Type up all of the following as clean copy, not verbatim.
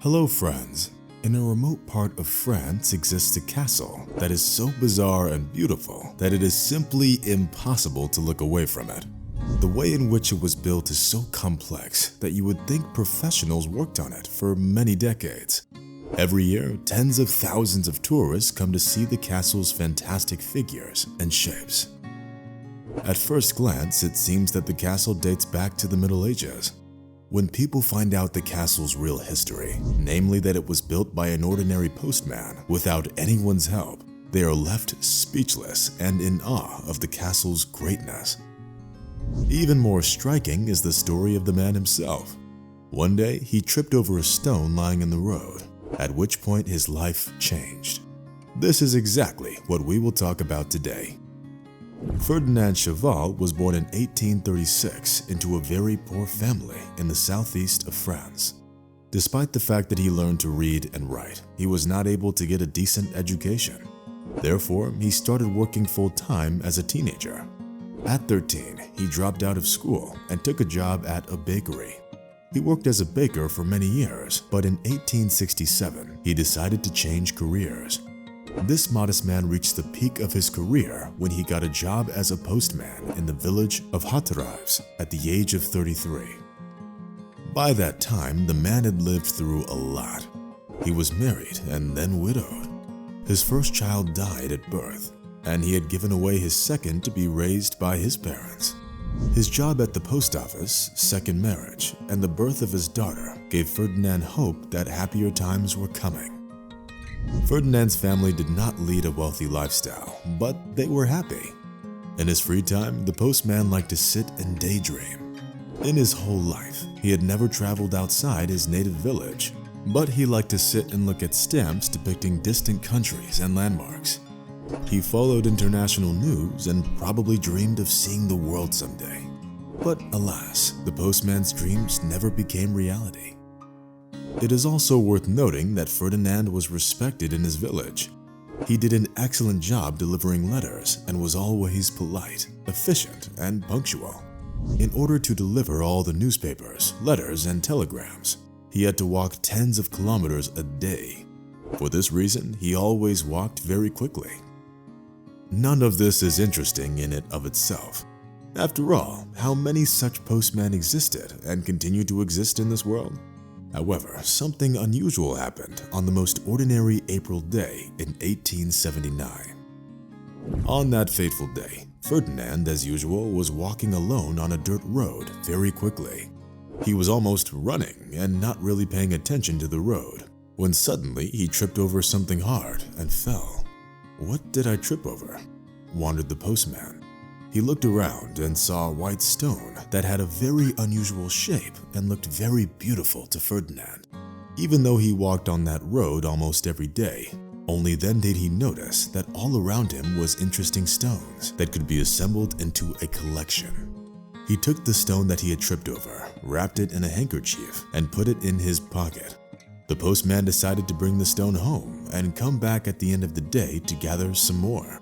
Hello friends! In a remote part of France exists a castle that is so bizarre and beautiful that it is simply impossible to look away from it. The way in which it was built is so complex that you would think professionals worked on it for many decades. Every year, tens of thousands of tourists come to see the castle's fantastic figures and shapes. At first glance, it seems that the castle dates back to the Middle Ages. When people find out the castle's real history, namely that it was built by an ordinary postman without anyone's help, they are left speechless and in awe of the castle's greatness. Even more striking is the story of the man himself. One day, he tripped over a stone lying in the road, at which point his life changed. This is exactly what we will talk about today. Ferdinand Cheval was born in 1836 into a very poor family in the southeast of France. Despite the fact that he learned to read and write, he was not able to get a decent education. Therefore, he started working full-time as a teenager. At 13, he dropped out of school and took a job at a bakery. He worked as a baker for many years, but in 1867, he decided to change careers. This modest man reached the peak of his career when he got a job as a postman in the village of Hauterives at the age of 33. By that time, the man had lived through a lot. He was married and then widowed. His first child died at birth, and he had given away his second to be raised by his parents. His job at the post office, second marriage, and the birth of his daughter gave Ferdinand hope that happier times were coming. Ferdinand's family did not lead a wealthy lifestyle, but they were happy. In his free time, the postman liked to sit and daydream. In his whole life, he had never traveled outside his native village, but he liked to sit and look at stamps depicting distant countries and landmarks. He followed international news and probably dreamed of seeing the world someday. But alas, the postman's dreams never became reality. It is also worth noting that Ferdinand was respected in his village. He did an excellent job delivering letters and was always polite, efficient, and punctual. In order to deliver all the newspapers, letters, and telegrams, he had to walk tens of kilometers a day. For this reason, he always walked very quickly. None of this is interesting in and of itself. After all, how many such postmen existed and continue to exist in this world? However, something unusual happened on the most ordinary April day in 1879. On that fateful day, Ferdinand, as usual, was walking alone on a dirt road very quickly. He was almost running and not really paying attention to the road, when suddenly he tripped over something hard and fell. "What did I trip over?" wondered the postman. He looked around and saw a white stone that had a very unusual shape and looked very beautiful to Ferdinand. Even though he walked on that road almost every day, only then did he notice that all around him was interesting stones that could be assembled into a collection. He took the stone that he had tripped over, wrapped it in a handkerchief, and put it in his pocket. The postman decided to bring the stone home and come back at the end of the day to gather some more.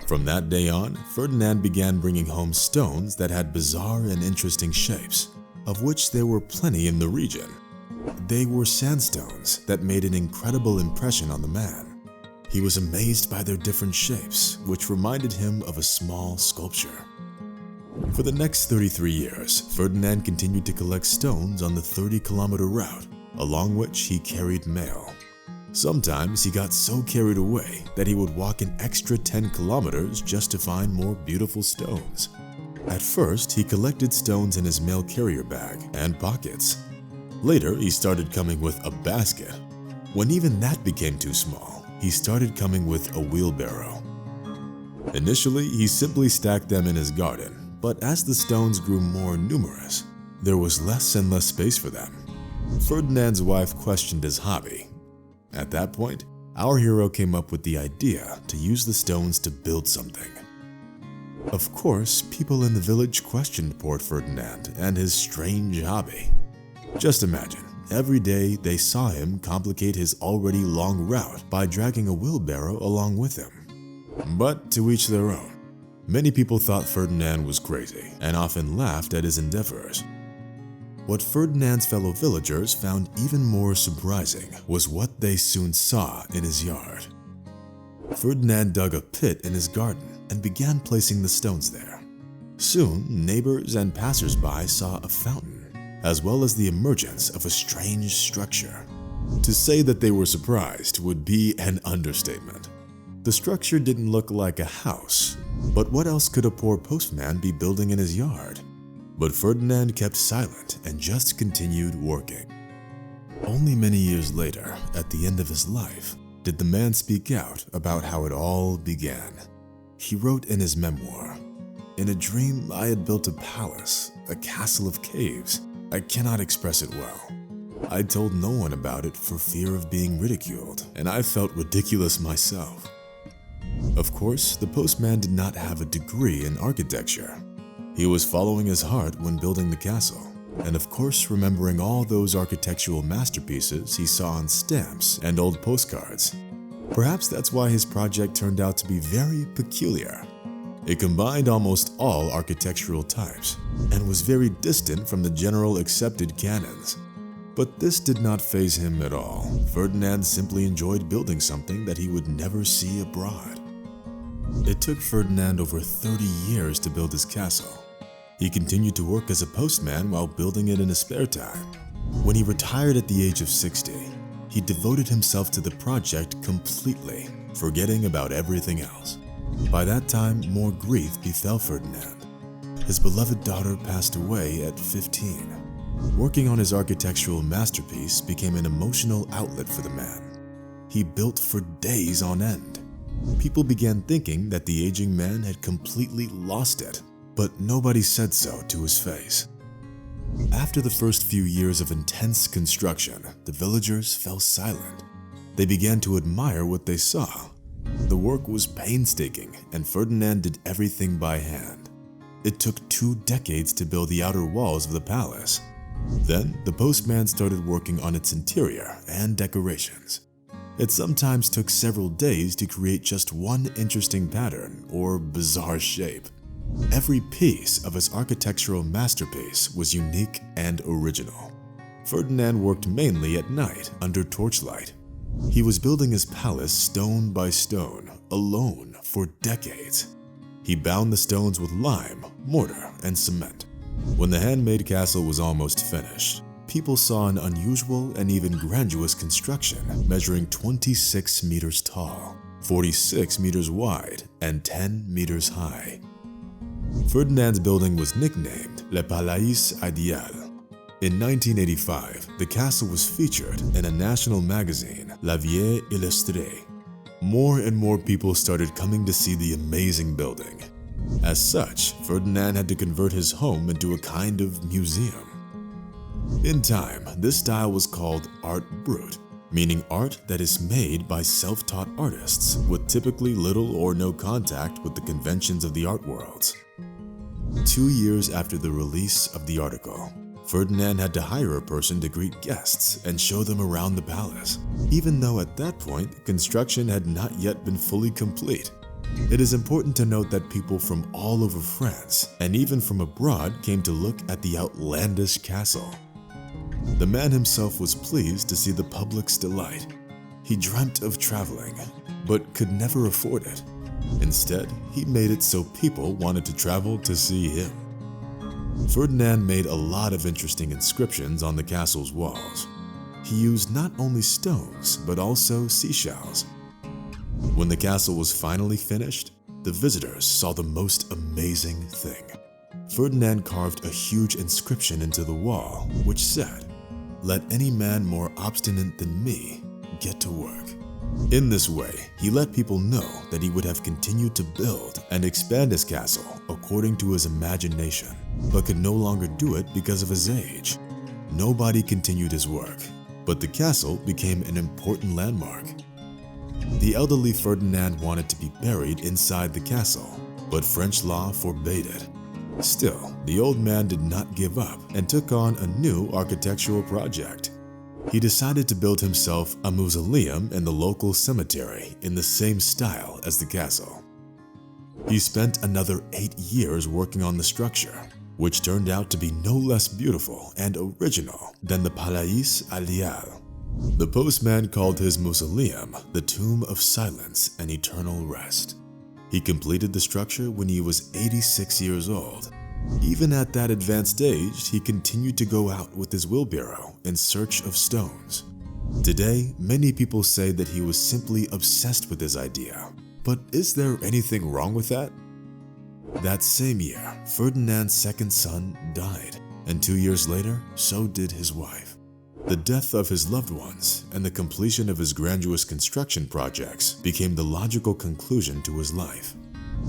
From that day on, Ferdinand began bringing home stones that had bizarre and interesting shapes, of which there were plenty in the region. They were sandstones that made an incredible impression on the man. He was amazed by their different shapes, which reminded him of a small sculpture. For the next 33 years, Ferdinand continued to collect stones on the 30-kilometer route, along which he carried mail. Sometimes he got so carried away that he would walk an extra 10 kilometers just to find more beautiful stones. At first, he collected stones in his mail carrier bag and pockets. Later, he started coming with a basket. When even that became too small, he started coming with a wheelbarrow. Initially, he simply stacked them in his garden, but as the stones grew more numerous, there was less and less space for them. Ferdinand's wife questioned his hobby. At that point, our hero came up with the idea to use the stones to build something. Of course, people in the village questioned poor Ferdinand and his strange hobby. Just imagine, every day they saw him complicate his already long route by dragging a wheelbarrow along with him. But to each their own. Many people thought Ferdinand was crazy and often laughed at his endeavors. What Ferdinand's fellow villagers found even more surprising was what they soon saw in his yard. Ferdinand dug a pit in his garden and began placing the stones there. Soon, neighbors and passers-by saw a fountain, as well as the emergence of a strange structure. To say that they were surprised would be an understatement. The structure didn't look like a house, but what else could a poor postman be building in his yard? But Ferdinand kept silent and just continued working. Only many years later, at the end of his life, did the man speak out about how it all began. He wrote in his memoir, "In a dream, I had built a palace, a castle of caves. I cannot express it well. I told no one about it for fear of being ridiculed, and I felt ridiculous myself." Of course, the postman did not have a degree in architecture. He was following his heart when building the castle, and of course remembering all those architectural masterpieces he saw on stamps and old postcards. Perhaps that's why his project turned out to be very peculiar. It combined almost all architectural types and was very distant from the general accepted canons. But this did not faze him at all. Ferdinand simply enjoyed building something that he would never see abroad. It took Ferdinand over 30 years to build his castle. He continued to work as a postman while building it in his spare time. When he retired at the age of 60, he devoted himself to the project completely, forgetting about everything else. By that time, more grief befell Ferdinand. His beloved daughter passed away at 15. Working on his architectural masterpiece became an emotional outlet for the man. He built for days on end. People began thinking that the aging man had completely lost it, but nobody said so to his face. After the first few years of intense construction, the villagers fell silent. They began to admire what they saw. The work was painstaking, and Ferdinand did everything by hand. It took 2 decades to build the outer walls of the palace. Then, the postman started working on its interior and decorations. It sometimes took several days to create just one interesting pattern or bizarre shape. Every piece of his architectural masterpiece was unique and original. Ferdinand worked mainly at night under torchlight. He was building his palace stone by stone, alone for decades. He bound the stones with lime, mortar, and cement. When the handmade castle was almost finished, people saw an unusual and even grandiose construction measuring 26 meters tall, 46 meters wide, and 10 meters high. Ferdinand's building was nicknamed Le Palais Ideal. In 1985, the castle was featured in a national magazine, La Vie Illustrée. More and more people started coming to see the amazing building. As such, Ferdinand had to convert his home into a kind of museum. In time, this style was called Art Brut, meaning art that is made by self-taught artists with typically little or no contact with the conventions of the art worlds. 2 years after the release of the article, Ferdinand had to hire a person to greet guests and show them around the palace, even though at that point, construction had not yet been fully complete. It is important to note that people from all over France and even from abroad came to look at the outlandish castle. The man himself was pleased to see the public's delight. He dreamt of traveling, but could never afford it. Instead, he made it so people wanted to travel to see him. Ferdinand made a lot of interesting inscriptions on the castle's walls. He used not only stones, but also seashells. When the castle was finally finished, the visitors saw the most amazing thing. Ferdinand carved a huge inscription into the wall, which said, "Let any man more obstinate than me get to work." In this way, he let people know that he would have continued to build and expand his castle according to his imagination, but could no longer do it because of his age. Nobody continued his work, but the castle became an important landmark. The elderly Ferdinand wanted to be buried inside the castle, but French law forbade it. Still, the old man did not give up and took on a new architectural project. He decided to build himself a mausoleum in the local cemetery in the same style as the castle. He spent another 8 years working on the structure. which turned out to be no less beautiful and original than the Palais Alial. The postman called his mausoleum the Tomb of Silence and Eternal Rest. He completed the structure when he was 86 years old. Even at that advanced age, he continued to go out with his wheelbarrow in search of stones. Today, many people say that he was simply obsessed with his idea. But is there anything wrong with that? That same year, Ferdinand's second son died, and 2 years later, so did his wife. The death of his loved ones and the completion of his grandiose construction projects became the logical conclusion to his life.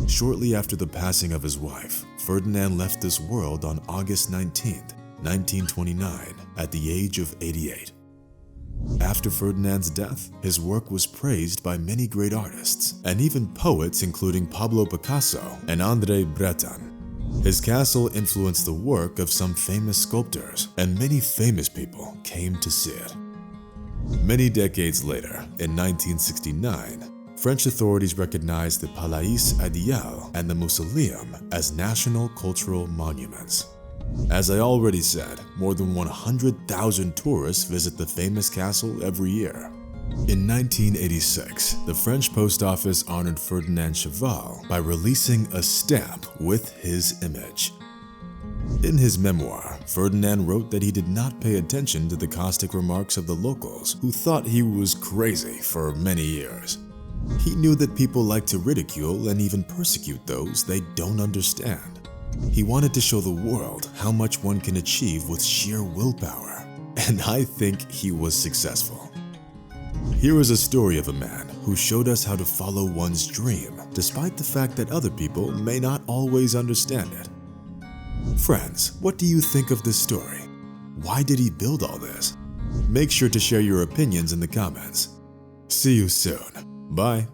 Shortly after the passing of his wife, Ferdinand left this world on August 19, 1929, at the age of 88. After Ferdinand's death, his work was praised by many great artists, and even poets including Pablo Picasso and André Breton. His castle influenced the work of some famous sculptors, and many famous people came to see it. Many decades later, in 1969, French authorities recognized the Palais Ideal and the Mausoleum as national cultural monuments. As I already said, more than 100,000 tourists visit the famous castle every year. In 1986, the French post office honored Ferdinand Cheval by releasing a stamp with his image. In his memoir, Ferdinand wrote that he did not pay attention to the caustic remarks of the locals who thought he was crazy for many years. He knew that people like to ridicule and even persecute those they don't understand. He wanted to show the world how much one can achieve with sheer willpower, and I think he was successful. Here is a story of a man who showed us how to follow one's dream, despite the fact that other people may not always understand it. Friends, what do you think of this story? Why did he build all this? Make sure to share your opinions in the comments. See you soon. Bye.